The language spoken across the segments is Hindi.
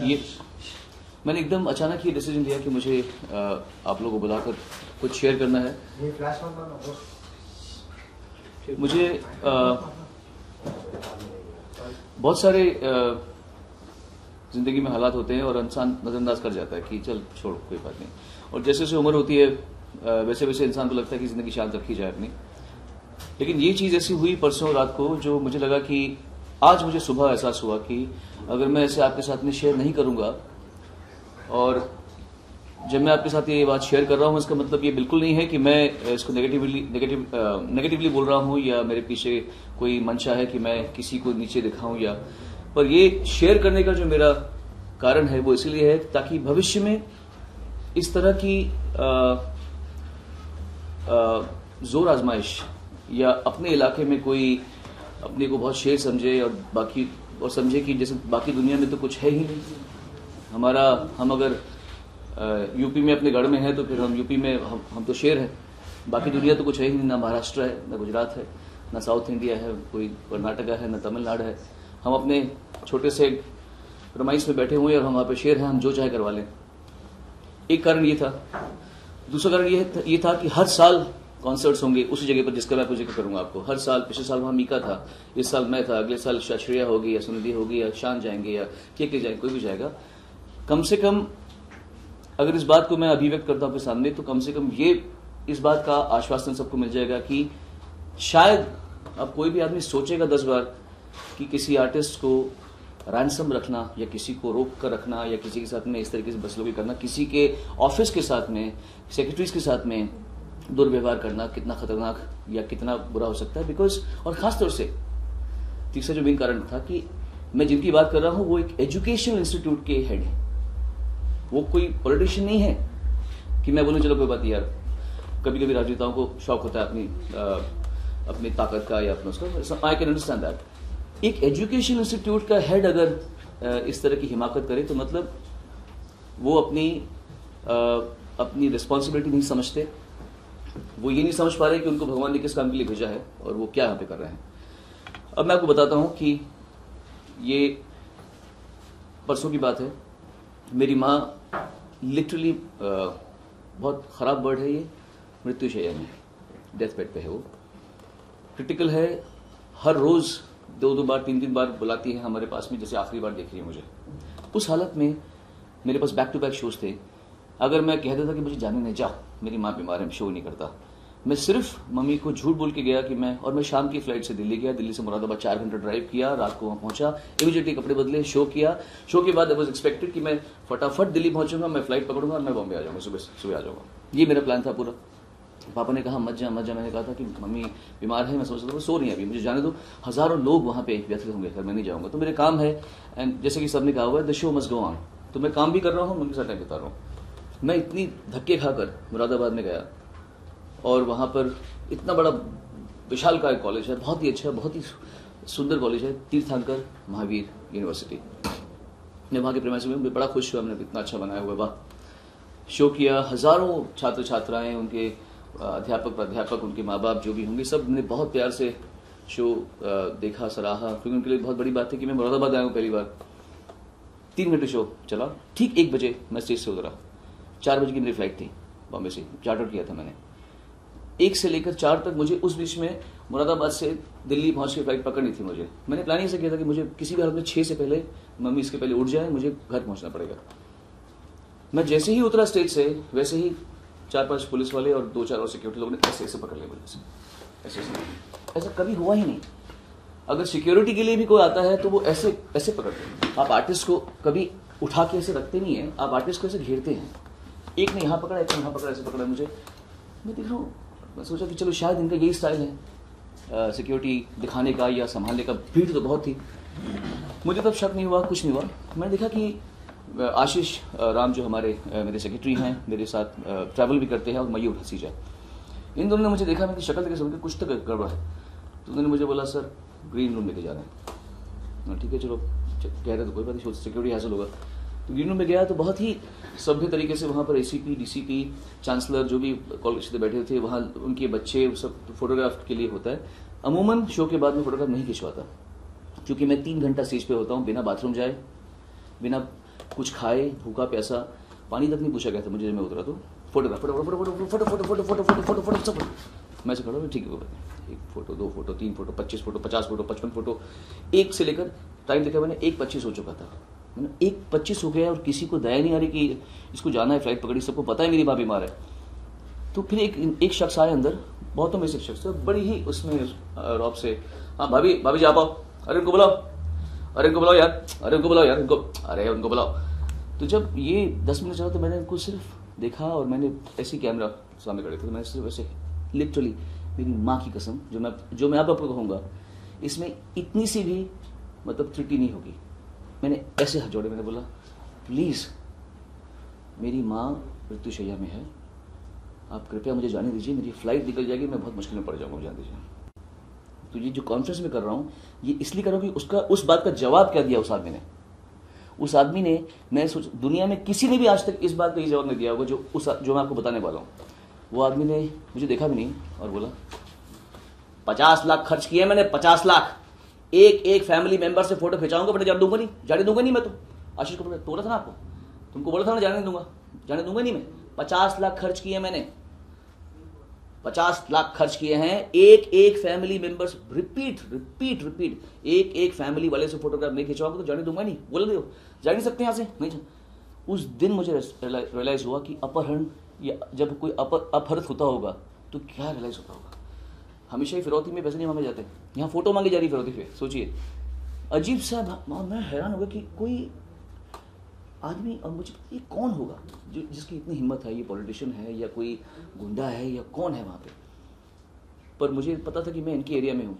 ये मैंने एकदम अचानक ये डिसीजन लिया कि मुझे आप लोगों को बुलाकर कुछ शेयर करना है। मुझे बहुत सारे जिंदगी में हालात होते हैं और इंसान नजरअंदाज कर जाता है कि चल छोड़ कोई बात नहीं, और जैसे जैसे उम्र होती है वैसे वैसे इंसान को लगता है कि जिंदगी शांत रखी जाए अपनी। लेकिन ये चीज ऐसी हुई परसों रात को जो मुझे लगा कि आज मुझे सुबह एहसास हुआ कि अगर मैं ऐसे आपके साथ में शेयर नहीं करूंगा, और जब मैं आपके साथ ये बात शेयर कर रहा हूं इसका मतलब ये बिल्कुल नहीं है कि मैं इसको नेगेटिवली बोल रहा हूं या मेरे पीछे कोई मंशा है कि मैं किसी को नीचे दिखाऊं, या पर ये शेयर करने का जो मेरा कारण है वो इसीलिए है ताकि भविष्य में इस तरह की जोर आजमाइश या अपने इलाके में कोई अपने को बहुत शेर समझे और समझे कि जैसे बाकी दुनिया में तो कुछ है ही नहीं हमारा, हम अगर यूपी में अपने गढ़ में है तो फिर हम यूपी में हम तो शेर हैं, बाकी दुनिया तो कुछ है ही नहीं, ना महाराष्ट्र है, ना गुजरात है, ना साउथ इंडिया है, कोई कर्नाटका है, ना तमिलनाडु है। हम अपने छोटे से रमाइश में बैठे हुए हैं और हम वहां पे शेर हैं, हम जो चाहे करवा लें। एक कारण ये था। दूसरा कारण ये था कि हर साल कॉन्सर्ट्स होंगे उसी जगह पर जिसका मैं जिक्र करूंगा आपको। हर साल, पिछले साल वहां मीका था, इस साल मैं था, अगले साल श्रेया होगी या सुनिधि होगी या शान जाएंगे या के जाएंगे, कोई भी जाएगा। कम से कम अगर इस बात को मैं अभिव्यक्त करता हूं आपके सामने तो कम से कम ये इस बात का आश्वासन सबको मिल जाएगा कि शायद अब कोई भी आदमी सोचेगा 10 बार कि किसी आर्टिस्ट को रैंसम रखना या किसी को रोक कर रखना या किसी के साथ में इस तरीके से बदसलूकी करना, किसी के ऑफिस के साथ में, सेक्रेटरीज के साथ में दुर्व्यवहार करना कितना खतरनाक या कितना बुरा हो सकता है। बिकॉज और खासतौर से तीसरा जो मेन कारण था कि मैं जिनकी बात कर रहा हूं वो एक एजुकेशनल इंस्टीट्यूट के हेड है, वो कोई पॉलिटिशियन नहीं है कि मैं बोलूं चलो कोई बात यार। कभी कभी राजनेताओं को शौक होता है अपनी ताकत का या अपना उसका, आई कैन अंडरस्टैंड दैट। एक एजुकेशन इंस्टीट्यूट का हेड अगर इस तरह की हिमाकत करे तो मतलब वो अपनी रिस्पॉन्सिबिलिटी नहीं समझते, वो ये नहीं समझ पा रहे कि उनको भगवान ने किस काम के लिए भेजा है और वो क्या यहाँ पे कर रहे हैं। अब मैं आपको बताता हूं कि ये परसों की बात है। मेरी माँ लिटरली बहुत खराब वर्ड है ये, मृत्युशैया में, डेथ बेड पे है, वो क्रिटिकल है। हर रोज 2 बार 3 बार बुलाती है हमारे पास में, जैसे आखिरी बार देख रही है मुझे। उस हालत में मेरे पास बैक टू बैक शोज थे। अगर मैं कह देता कि मुझे जाने नहीं, जा मेरी माँ बीमार है, शो नहीं करता, मैं सिर्फ मम्मी को झूठ बोल के गया कि मैं शाम की फ्लाइट से दिल्ली गया, दिल्ली से मुरादाबाद 4 घंटा ड्राइव किया, रात को वहां पहुंचा, इमीडिएटली कपड़े बदले, शो किया। शो के बाद आई वाज एक्सपेक्टेड कि मैं फटाफट दिल्ली पहुंचूंगा, मैं फ्लाइट पकड़ूंगा और मैं बॉम्बे आ जाऊंगा, सुबह आ जाऊंगा। ये मेरा प्लान था पूरा। पापा ने कहा मत जा। मैंने कहा था कि मम्मी बीमार है, मैं सोच रहा था सो रही है अभी, मुझे जाने दो, हजारों लोग वहां पे व्यथित होंगे अगर मैं नहीं जाऊंगा, तो मेरे काम है। एंड जैसे कि सबने कहा हुआ है the show must go on, तो मैं काम भी कर रहा हूँ, उनके साथ टाइम बिता रहा हूँ। मैं इतनी धक्के खाकर मुरादाबाद में गया और वहां पर इतना बड़ा विशालकाय कॉलेज है, बहुत ही अच्छा, बहुत ही सुंदर कॉलेज है, तीर्थंकर महावीर यूनिवर्सिटी। मैं वहां के प्रेमाइस में बड़ा खुश हुआ, हमने इतना अच्छा बनाया हुआ, वाह। शो किया, हजारों छात्र छात्राएं, उनके अध्यापक प्राध्यापक, उनके माँ बाप जो भी होंगे, सब ने बहुत प्यार से शो देखा, सराहा, क्योंकि उनके लिए बहुत बड़ी बात थी कि मैं मुरादाबाद आया हूँ पहली बार। 3 घंटे शो चला। ठीक 1 बजे मैं स्टेज से उतरा। 4 बजे की मेरी फ्लाइट थी, बॉम्बे से चार्टर किया था मैंने। 1 से लेकर 4 तक मुझे उस बीच में मुरादाबाद से दिल्ली पहुंच के फ्लाइट पकड़नी थी मुझे। मैंने प्लान ऐसे किया था कि मुझे किसी भी हालत में 6 से पहले, मम्मी इसके पहले उठ जाए, मुझे घर पहुंचना पड़ेगा। मैं जैसे ही उतरा स्टेज से वैसे ही 4-5 पुलिस वाले और 2-4 और सिक्योरिटी लोगों ने ऐसे पकड़ लिया मुझे। ऐसा कभी हुआ ही नहीं। अगर सिक्योरिटी के लिए भी कोई आता है तो वो ऐसे पकड़ते हैं। आप आर्टिस्ट को कभी उठा के ऐसे रखते नहीं है, आप आर्टिस्ट को ऐसे घेरते हैं। एक ने यहाँ पकड़ा, एक ने यहाँ पकड़ा, ऐसे पकड़ा मुझे। मैं देख रहा हूँ, मैं सोचा कि चलो शायद इनका यही स्टाइल है सिक्योरिटी दिखाने का या संभालने का। भीड़ तो बहुत थी, मुझे तब शक नहीं हुआ, कुछ नहीं हुआ। मैंने देखा कि आशीष राम जो मेरे सेक्रेटरी हैं, मेरे साथ ट्रैवल भी करते हैं, और मयूर हसीजा, इन दोनों ने मुझे देखा, मेरी शक्ल देखे समझ कुछ तो गड़बड़ है। तो उन्होंने मुझे बोला सर ग्रीन रूम लेके जा रहे हैं। ठीक है चलो, कह रहे तो कोई बात नहीं, सिक्योरिटी हासिल होगा। तो ग्रीन रूम में गया तो बहुत ही सभ्य तरीके से वहाँ पर एसीपी, डीसीपी, चांसलर जो भी कॉलेज से बैठे थे, वहाँ उनके बच्चे, सब फोटोग्राफ के लिए होता है। अमूमन शो के बाद में फोटोग्राफ नहीं खिंचवाता, क्योंकि मैं 3 घंटा स्टेज पे होता हूँ बिना बाथरूम जाए, बिना कुछ खाए, भूखा प्यासा, पानी तक नहीं पूछा गया था मुझे जब मैं उतरा तो। Photograph photo photo photo photo photo photo photo photo photo photo सब मैं से खड़ा हूँ, ठीक है, 1 photo 2 photo 3 photo 25 photo 50 photo 55 photo, एक से लेकर टाइम देखा मैंने 1:25 हो चुका था। मैंने 1:25 हो गया और किसी को दया नहीं आ रही कि इसको जाना है, फ्लाइट पकड़ी, सबको पता है मेरी माँ बीमार है। तो फिर एक शख्स आया अंदर, बहुतों में से एक शख्स, बड़ी ही उसमें रौब से, हाँ भाभी भाभी जी आप आओ, अरे उनको बुलाओ, अरे उनको बुलाओ यार, अरे उनको बुलाओ यार, अरे उनको बुलाओ। तो जब ये 10 मिनट चला तो मैंने उनको सिर्फ देखा और मैंने ऐसे कैमरा सामने खड़े थे तो मैंने सिर्फ ऐसे लिटरली, मेरी माँ की कसम, जो मैं अब आपको कहूँगा इसमें इतनी सी भी मतलब त्रुटि नहीं होगी, मैंने ऐसे हाथ जोड़े, मैंने बोला प्लीज़ मेरी माँ मृत्युशैया में है, आप कृपया मुझे जाने दीजिए, मेरी फ्लाइट निकल जाएगी, मैं बहुत मुश्किल में पड़ जाऊँगा, जाने दीजिए। तो ये जो कॉन्फ्रेंस में कर रहा हूँ ये इसलिए कर रहा हूँ कि उस बात का जवाब क्या दिया उस आदमी ने, मैं सोच दुनिया में किसी ने भी आज तक इस बात का ये जवाब नहीं दिया होगा जो मैं आपको बताने वाला हूँ। वो आदमी ने मुझे देखा भी नहीं और बोला 50 लाख खर्च किए मैंने, 50 लाख, एक फैमिली मेंबर से फोटो खिंचाऊंगा, बट जाने दूंगा नहीं मैं। तो आशीष को बोला था ना आपको, तुमको बोला था ना जाने दूंगा नहीं मैं। 50 लाख खर्च किए मैंने, 50 लाख खर्च किए हैं, एक फैमिली मेंबर्स, रिपीट एक फैमिली वाले से फोटोग्राफ नहीं खिंचवाओगे तो जाने दूंगा नहीं, बोल रहे हो, जा नहीं सकते यहाँ से, नहीं। उस दिन मुझे रियलाइज हुआ कि अपहरण या जब कोई अपहृत होता होगा तो क्या रियलाइज होता होगा। हमेशा ही फिरौती में पैसे नहीं मांगे जाते, यहाँ फोटो मांगी जा रही फिरौती पे, सोचिए अजीब सा। मैं हैरान हो गया कि कोई आदमी, और मुझे ये कौन होगा जिसकी इतनी हिम्मत है, ये पॉलिटिशियन है या कोई गुंडा है या कौन है वहाँ पे। पर मुझे पता था कि मैं इनके एरिया में हूँ,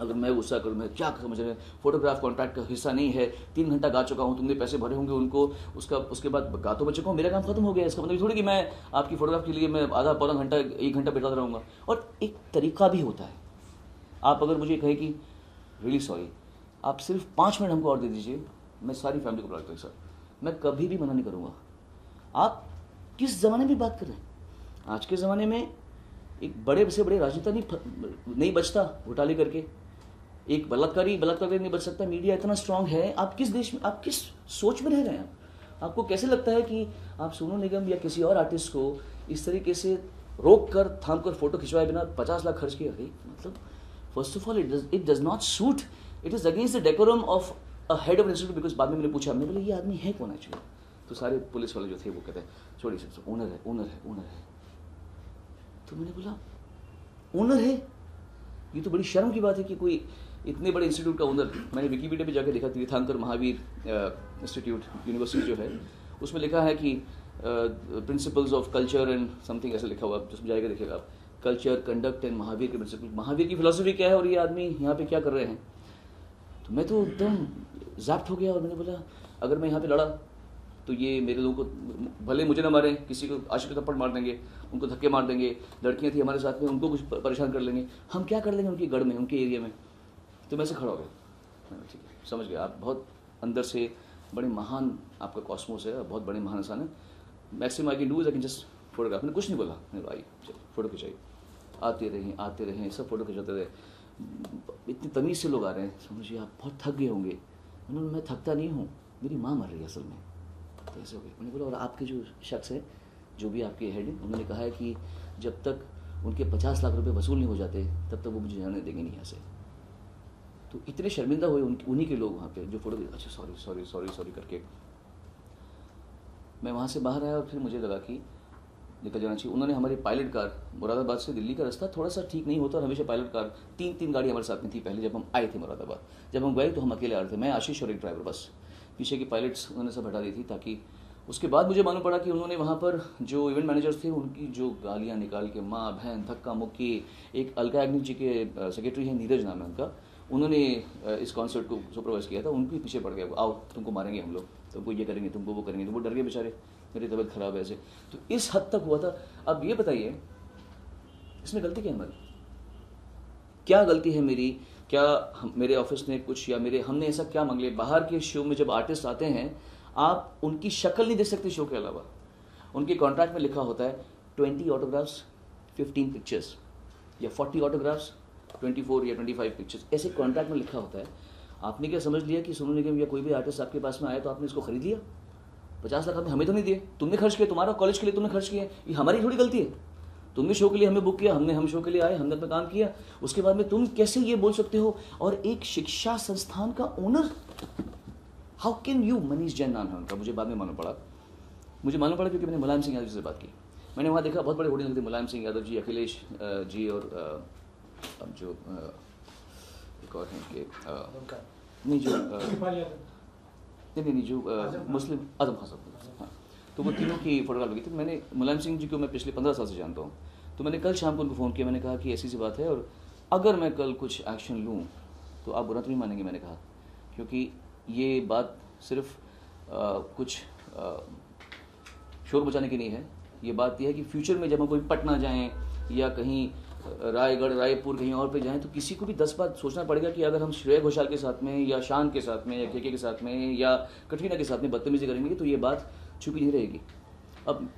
अगर मैं गुस्सा करूँ, मैं क्या समझ रहे हैं, फोटोग्राफ कॉन्ट्रैक्ट का हिस्सा नहीं है, 3 घंटा गा चुका हूँ, तुमने पैसे भरे होंगे उनको, उसके बाद गा तो बच चुका हूँ, मेरा काम खत्म हो गया। इसका मतलब थोड़ी कि मैं आपकी फोटोग्राफ के लिए मैं आधा पौना घंटा 1 घंटा बैठा रहूँगा। और एक तरीका भी होता है, आप अगर मुझे कहे कि रियली सॉरी, आप सिर्फ 5 मिनट हमको और दे दीजिए, मैं सारी फैमिली को बुला लेता हूँ सर, मैं कभी भी मना नहीं करूँगा। आप किस ज़माने में बात कर रहे हैं? आज के ज़माने में एक बड़े से बड़े राजनेता नहीं बचता घोटाले करके, एक बलात्कारी नहीं बच सकता। मीडिया इतना स्ट्रांग है, आप किस देश में, आप किस सोच में रह रहे हैं? आपको कैसे लगता है कि आप सोनू निगम या किसी और आर्टिस्ट को इस तरीके से रोक कर, थाम कर फोटो खिंचवाए बिना 50 लाख खर्च किए? अरे मतलब first of all it does not suit, it is against the decorum of a head of institute. Because बाद में मैंने पूछा, मैंने बोला ये आदमी है कौन एक्चुअली? तो सारे पुलिस वाले जो थे वो कहते हैं छोड़िए सर, ओनर है। तो मैंने बोला ओनर है? ये तो बड़ी शर्म की बात है कि कोई इतने बड़े इंस्टीट्यूट का ओनर। मैंने विकिपीडिया पे जाकर देखा, तीर्थंकर महावीर इंस्टीट्यूट यूनिवर्सिटी जो है उसमें लिखा है कि principles of culture and something ऐसा लिखा हुआ, जिसमें जाएगा देखिएगा आप, कल्चर कंडक्ट एंड महावीर के प्रिंसिपल, महावीर की फिलोसफी क्या है और ये आदमी यहाँ पे क्या कर रहे हैं। तो मैं तो एकदम ज़ाप्ट हो गया और मैंने बोला अगर मैं यहाँ पे लड़ा तो ये मेरे लोगों को, भले मुझे ना मारें, किसी को आशिक को थप्पड़ मार देंगे, उनको धक्के मार देंगे, लड़कियाँ थी हमारे साथ में उनको कुछ परेशान कर लेंगे, हम क्या कर लेंगे उनके गढ़ में, उनके एरिया में। तो मैं से खड़ा हो गया, ठीक है समझ गया, आप बहुत अंदर से बड़े महान, आपका कॉस्मोस है, बहुत बड़े महान इंसान है। Maximum I can do is I can just photograph. मैंने कुछ नहीं बोला, मैंने भाई चलो फोटो खिंचाई, आते रहे सब फोटो खिंचाते रहे। इतनी तमीज़ से लोग आ रहे हैं, समझिए आप बहुत थक गए होंगे। मैंने मैं थकता नहीं हूँ, मेरी माँ मर रही है असल में। तो ऐसे हो गए। मैंने बोला और आपके जो शख्स है, जो भी आपके हेड हैं, उन्होंने कहा है कि जब तक उनके 50 लाख रुपए वसूल नहीं हो जाते तब तक वो मुझे जाने देंगे नहीं यहाँ से। तो इतने शर्मिंदा हुए उन्हीं के लोग वहाँ पे जो फोटो, अच्छा सॉरी करके मैं वहाँ से बाहर आया और फिर मुझे लगा कि निकल जाना चाहिए। उन्होंने हमारी पायलट कार, मुरादाबाद से दिल्ली का रास्ता थोड़ा सा ठीक नहीं होता और हमेशा पायलट कार 3 गाड़ी हमारे साथ में थी पहले जब हम आए थे मुरादाबाद। जब हम गए तो हम अकेले आ रहे थे, मैं, आशीष और एक ड्राइवर, बस। पीछे की पायलट्स उन्होंने सब हटा दी थी ताकि, उसके बाद मुझे मालूम पड़ा कि उन्होंने वहाँ पर जो इवेंट मैनेजर्स थे उनकी जो गालियाँ निकाल के, माँ बहन धक्का मुक्की। एक अलका याग्निक जी के सेक्रेटरी हैं, नीरज नाम है उनका, उन्होंने इस कॉन्सर्ट को सुपरवाइज किया था, उनके पीछे पड़ गया, आओ तुमको मारेंगे हम लोग, तुमको ये करेंगे, तुमको वो करेंगे। तो वो डर गए बेचारे, मेरी तबीयत खराब है ऐसे। तो इस हद तक हुआ था। अब ये बताइए इसमें गलती क्या है हमारी? क्या गलती है मेरी? क्या मेरे ऑफिस ने कुछ, या हमने ऐसा क्या मांग लिया? बाहर के शो में जब आर्टिस्ट आते हैं आप उनकी शक्ल नहीं देख सकते शो के अलावा। उनके कॉन्ट्रैक्ट में लिखा होता है 20 ऑटोग्राफ्स 15 पिक्चर्स, या 40 ऑटोग्राफ्स 24 या 25 पिक्चर्स, ऐसे कॉन्ट्रैक्ट में लिखा होता है। आपने क्या समझ लिया कि सोनू निगम या कोई भी आर्टिस्ट आपके पास में आया तो आपने इसको खरीद लिया? 50 लाख आपने हमें तो नहीं दिए, तुमने खर्च किया, तुम्हारा कॉलेज के लिए तुमने खर्च किया, ये हमारी थोड़ी गलती है। तुमने शो के लिए हमें बुक किया, हम शो के लिए आए, हमने अपना काम किया, उसके बाद में तुम कैसे ये बोल सकते हो? और एक शिक्षा संस्थान का owner, how can you? Manish Jain नाम है उनका, मुझे बाद में मालूम पड़ा क्योंकि मैंने मुलायम सिंह यादव जी से बात की। मैंने वहाँ देखा बहुत बड़े होर्डिंग लगे थे, मुलायम सिंह यादव जी, अखिलेश जी और अब जो एक और हैं कि नहीं जो नहीं जो मुस्लिम आजम खान साहब, हाँ, तो वो तीनों की फोटोग्राफ लगी थी। मैंने मुलायम सिंह जी को मैं पिछले 15 साल से जानता हूँ, तो मैंने कल शाम को उनको फ़ोन किया, मैंने कहा कि ऐसी सी बात है और अगर मैं कल कुछ एक्शन लूँ तो आप बुरा तो नहीं मानेंगे, मैंने कहा, क्योंकि ये बात सिर्फ कुछ शोर मचाने की नहीं है। ये बात यह है कि फ्यूचर में जब हम कोई पटना जाएं या कहीं रायगढ़, रायपुर, कहीं और पे जाएं तो किसी को भी 10 बार सोचना पड़ेगा कि अगर हम श्रेया घोषाल के साथ में या शान के साथ में या केके के साथ में या कटरीना के साथ में बदतमीजी करेंगे तो ये बात छुपी नहीं रहेगी। अब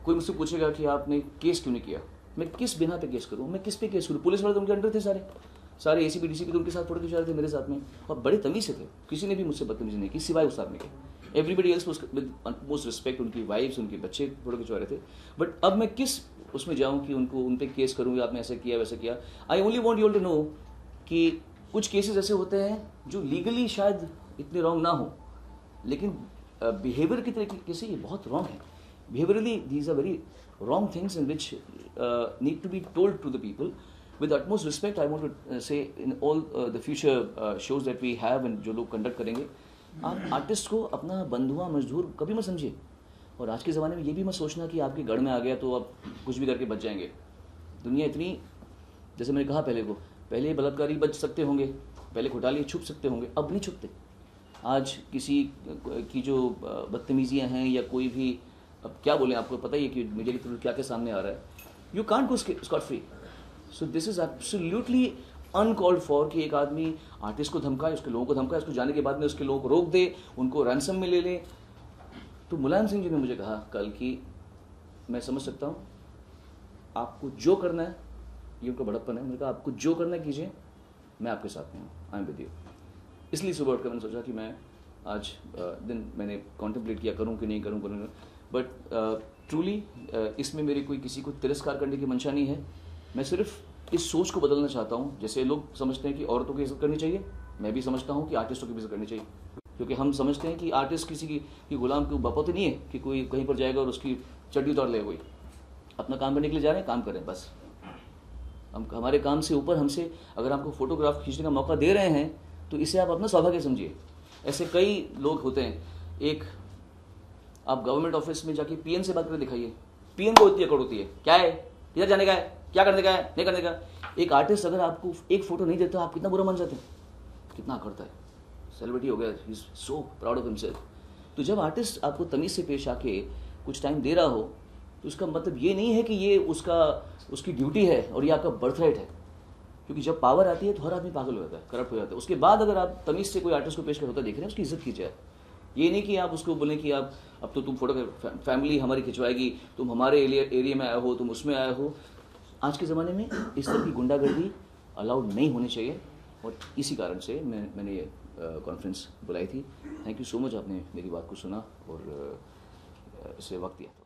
कोई मुझसे पूछेगा कि आपने केस क्यों नहीं किया, मैं किस बिना पे केस करूँ, मैं किस पे केस करूँ? पुलिस वाले तो उनके अंडर थे, सारे एसीपी डीसीपी तो उनके साथ फोटो खिंचा रहे थे मेरे साथ में, और बड़े तमीज़ से थे, किसी ने भी मुझसे बदतमीजी नहीं की सिवाय उस आदमी के। Everybody else with most respect, उनकी वाइफ्स, उनके बच्चे फोटो खिंचवा रहे थे। बट अब मैं किस उसमें जाऊँ कि उन पे केस करूँ या आपने ऐसा किया वैसा किया? I only want you all to know कि कुछ केसेस ऐसे होते हैं जो लीगली शायद इतने रॉन्ग ना हो, लेकिन बिहेवियर की तरीके से ये बहुत रॉन्ग है। Behaviourally these are very wrong things in which need to be told to the people with utmost respect. I want to say in all the future shows that we have and जो लोग कंडक्ट करेंगे, आप आर्टिस्ट को अपना बंधुआ मजदूर कभी मत समझिए। और आज के ज़माने में ये भी मत सोचना कि आपके गढ़ में आ गया तो आप कुछ भी करके बच जाएंगे। दुनिया इतनी, जैसे मैंने कहा पहले बलात्कारी बच सकते होंगे, पहले घोटाले छुप सकते होंगे, अब नहीं छुपते। आज किसी की जो बदतमीजियाँ हैं या कोई भी, अब क्या बोलें, आपको पता ही है कि मीडिया के थ्रू क्या क्या सामने आ रहा है। You can't go Scott free. So this is absolutely uncalled for कि एक आदमी आर्टिस्ट को धमकाए, उसके लोगों को धमकाए, उसको जाने के बाद में उसके लोगों को रोक दे, उनको रैंसम में ले ले। तो मुलायम सिंह जी ने मुझे कहा कल कि मैं समझ सकता हूँ, आपको जो करना है, ये उनका बड़प्पन है, मैंने कहा आपको जो करना है कीजिए, मैं आपके साथ में हूँ, आई एम विद यू। इसलिए सुबह उठकर मैंने सोचा कि मैं आज दिन मैंने कॉन्टेम्पलेट किया, करूँ कि नहीं करूँ। बट ट्रूली इसमें मेरी कोई किसी को तिरस्कार करने की मंशा नहीं है। मैं सिर्फ इस सोच को बदलना चाहता हूँ। जैसे लोग समझते हैं कि औरतों की इज्जत करनी चाहिए, मैं भी समझता हूँ कि आर्टिस्टों की भी इज्जत करनी चाहिए, क्योंकि हम समझते हैं कि आर्टिस्ट किसी की गुलाम की बपौती नहीं है कि कोई कहीं पर जाएगा और उसकी चड्डी उतार लेगा। कोई अपना काम करने के लिए जा रहे हैं, काम करें बस। हम हमारे काम से ऊपर हमसे अगर आपको फोटोग्राफ खींचने का मौका दे रहे हैं तो इसे आप अपना सौभाग्य समझिए। ऐसे कई लोग होते हैं। एक आप गवर्नमेंट ऑफिस में जाके पीएन से बात करके दिखाइए, पीएन को इतनी अकड़ होती है, क्या है, इधर जाने का है, क्या करने का है, नहीं करने का। एक आर्टिस्ट अगर आपको एक फोटो नहीं देता, आप कितना बुरा मान जाते हैं, कितना अकड़ता है, सेलिब्रिटी हो गया, he is so proud of himself. तो जब आर्टिस्ट आपको तमीज़ से पेश आके कुछ टाइम दे रहा हो तो उसका मतलब ये नहीं है कि ये उसकी ड्यूटी है और ये आपका बर्थ राइट है, क्योंकि जब पावर आती है तो हर आदमी पागल हो जाता है, करप्ट हो जाता है। उसके बाद अगर आप तमीज़ से कोई आर्टिस्ट को पेश कर होता देख रहे हैं, उसकी इज्जत कीजिए। ये नहीं कि आप उसको बोलें कि आप अब तो तुम फोटो फैमिली हमारी खिंचवाएगी, तुम हमारे एरिया में आए हो, तुम उसमें आए हो। आज के ज़माने में इस तरह की गुंडागर्दी अलाउड नहीं होनी चाहिए, और इसी कारण से मैंने ये कॉन्फ्रेंस बुलाई थी। थैंक यू सो मच, आपने मेरी बात को सुना और इसे वक्त दिया।